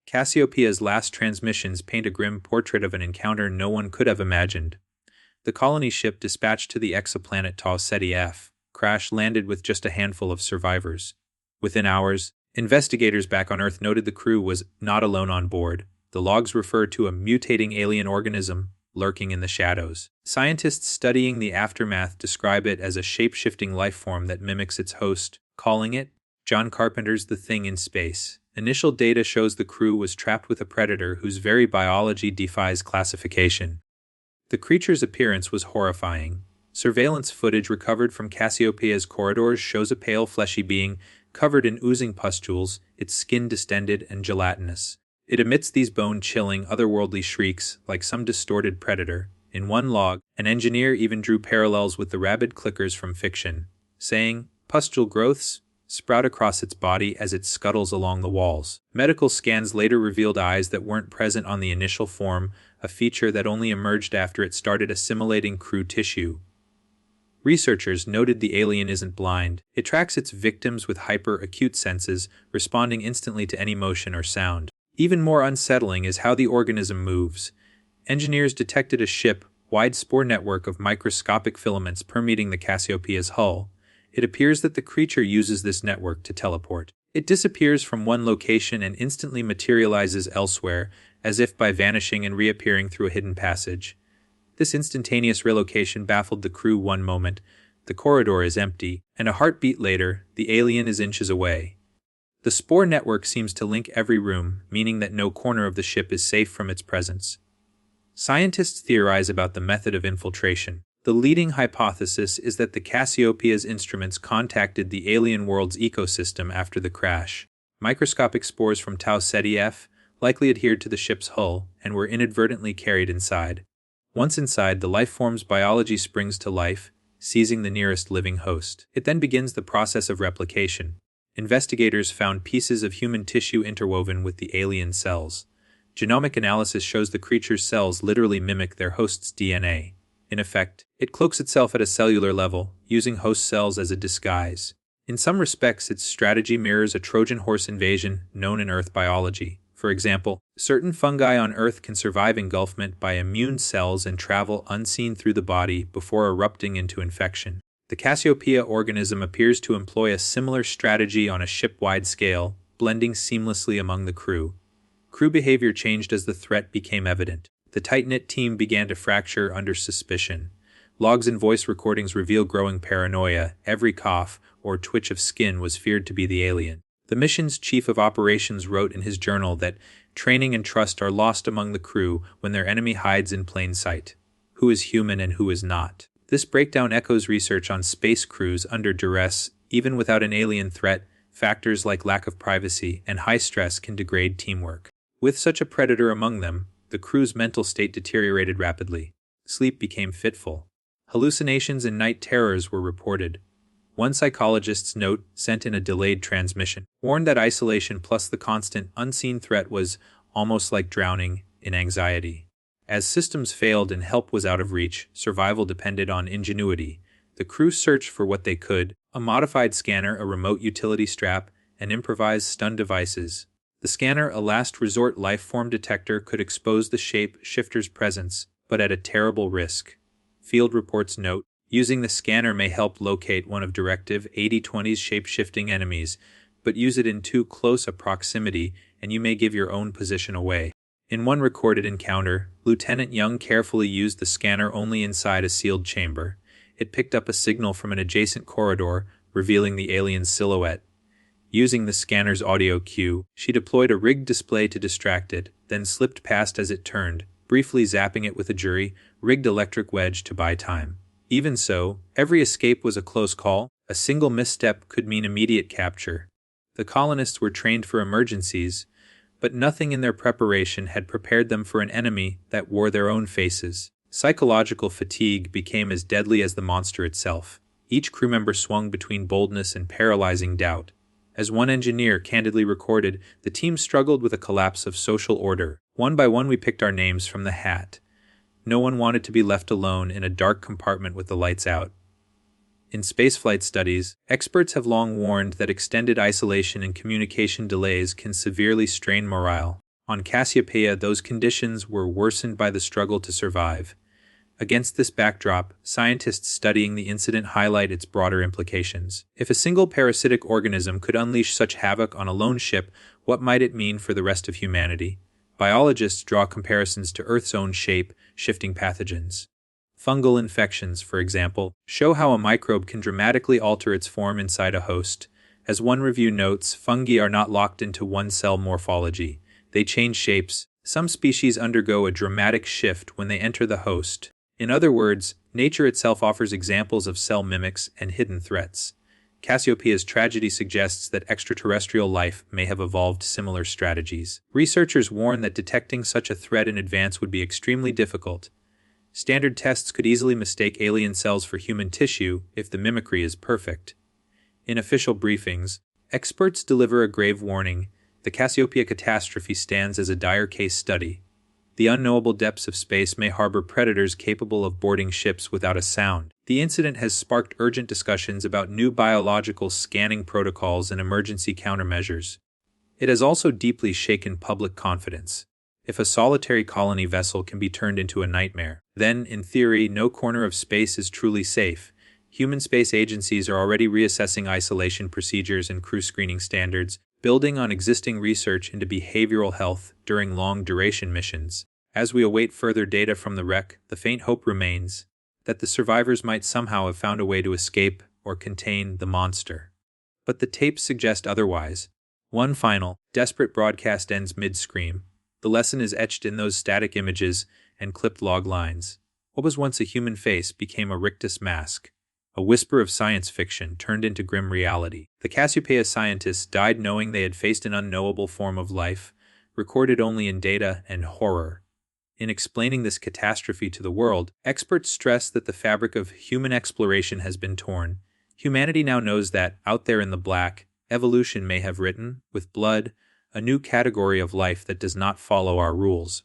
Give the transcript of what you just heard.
Cassiopeia's last transmissions paint a grim portrait of an encounter no one could have imagined. The colony ship dispatched to the exoplanet Tosetti F crash-landed with just a handful of survivors. Within hours, investigators back on Earth noted the crew was not alone on board. The logs refer to a mutating alien organism lurking in the shadows. Scientists studying the aftermath describe it as a shape-shifting life form that mimics its host, calling it John Carpenter's The Thing in Space. Initial data shows the crew was trapped with a predator whose very biology defies classification. The creature's appearance was horrifying. Surveillance footage recovered from Cassiopeia's corridors shows a pale, fleshy being covered in oozing pustules, its skin distended and gelatinous. It emits these bone-chilling, otherworldly shrieks like some distorted predator. In one log, an engineer even drew parallels with the rabid clickers from fiction, saying, "Pustule growths sprout across its body as it scuttles along the walls." Medical scans later revealed eyes that weren't present on the initial form, a feature that only emerged after it started assimilating crew tissue. Researchers noted the alien isn't blind. It tracks its victims with hyper-acute senses, responding instantly to any motion or sound. Even more unsettling is how the organism moves. Engineers detected a ship-wide spore network of microscopic filaments permeating the Cassiopeia's hull. It appears that the creature uses this network to teleport. It disappears from one location and instantly materializes elsewhere, as if by vanishing and reappearing through a hidden passage. This instantaneous relocation baffled the crew one moment. The corridor is empty, and a heartbeat later, the alien is inches away. The spore network seems to link every room, meaning that no corner of the ship is safe from its presence. Scientists theorize about the method of infiltration. The leading hypothesis is that the Cassiopeia's instruments contacted the alien world's ecosystem after the crash. Microscopic spores from Tosetti F likely adhered to the ship's hull and were inadvertently carried inside. Once inside, the life form's biology springs to life, seizing the nearest living host. It then begins the process of replication. Investigators found pieces of human tissue interwoven with the alien cells. Genomic analysis shows the creature's cells literally mimic their host's DNA. In effect, it cloaks itself at a cellular level, using host cells as a disguise. In some respects, its strategy mirrors a Trojan horse invasion known in Earth biology. For example, certain fungi on Earth can survive engulfment by immune cells and travel unseen through the body before erupting into infection. The Cassiopeia organism appears to employ a similar strategy on a ship-wide scale, blending seamlessly among the crew. Crew behavior changed as the threat became evident. The tight-knit team began to fracture under suspicion. Logs and voice recordings reveal growing paranoia. Every cough or twitch of skin was feared to be the alien. The mission's chief of operations wrote in his journal that training and trust are lost among the crew when their enemy hides in plain sight. Who is human and who is not? This breakdown echoes research on space crews under duress. Even without an alien threat, factors like lack of privacy and high stress can degrade teamwork. With such a predator among them, the crew's mental state deteriorated rapidly. Sleep became fitful. Hallucinations and night terrors were reported. One psychologist's note, sent in a delayed transmission, warned that isolation plus the constant, unseen threat was almost like drowning in anxiety. As systems failed and help was out of reach, survival depended on ingenuity. The crew searched for what they could: a modified scanner, a remote utility strap, and improvised stun devices. The scanner, a last resort life form detector, could expose the shape shifter's presence, but at a terrible risk. Field reports note, using the scanner may help locate one of Directive 8020's shape-shifting enemies, but use it in too close a proximity and you may give your own position away. In one recorded encounter, Lieutenant Young carefully used the scanner only inside a sealed chamber. It picked up a signal from an adjacent corridor, revealing the alien's silhouette. Using the scanner's audio cue, she deployed a rigged display to distract it, then slipped past as it turned, briefly zapping it with a jury-rigged electric wedge to buy time. Even so, every escape was a close call. A single misstep could mean immediate capture. The colonists were trained for emergencies, but nothing in their preparation had prepared them for an enemy that wore their own faces. Psychological fatigue became as deadly as the monster itself. Each crew member swung between boldness and paralyzing doubt. As one engineer candidly recorded, the team struggled with a collapse of social order. One by one we picked our names from the hat. No one wanted to be left alone in a dark compartment with the lights out. In spaceflight studies, experts have long warned that extended isolation and communication delays can severely strain morale. On Cassiopeia, those conditions were worsened by the struggle to survive. Against this backdrop, scientists studying the incident highlight its broader implications. If a single parasitic organism could unleash such havoc on a lone ship, what might it mean for the rest of humanity? Biologists draw comparisons to Earth's own shape-shifting pathogens. Fungal infections, for example, show how a microbe can dramatically alter its form inside a host. As one review notes, fungi are not locked into one-cell morphology. They change shapes. Some species undergo a dramatic shift when they enter the host. In other words, nature itself offers examples of cell mimics and hidden threats. Cassiopeia's tragedy suggests that extraterrestrial life may have evolved similar strategies. Researchers warn that detecting such a threat in advance would be extremely difficult. Standard tests could easily mistake alien cells for human tissue if the mimicry is perfect. In official briefings, experts deliver a grave warning. The Cassiopeia catastrophe stands as a dire case study. The unknowable depths of space may harbor predators capable of boarding ships without a sound. The incident has sparked urgent discussions about new biological scanning protocols and emergency countermeasures. It has also deeply shaken public confidence. If a solitary colony vessel can be turned into a nightmare, then, in theory, no corner of space is truly safe. Human space agencies are already reassessing isolation procedures and crew screening standards, building on existing research into behavioral health during long-duration missions. As we await further data from the wreck, the faint hope remains that the survivors might somehow have found a way to escape or contain the monster. But the tapes suggest otherwise. One final, desperate broadcast ends mid-scream. The lesson is etched in those static images and clipped log lines. What was once a human face became a rictus mask. A whisper of science fiction turned into grim reality. The Cassiopeia scientists died knowing they had faced an unknowable form of life, recorded only in data and horror. In explaining this catastrophe to the world, experts stress that the fabric of human exploration has been torn. Humanity now knows that, out there in the black, evolution may have written, with blood, a new category of life that does not follow our rules.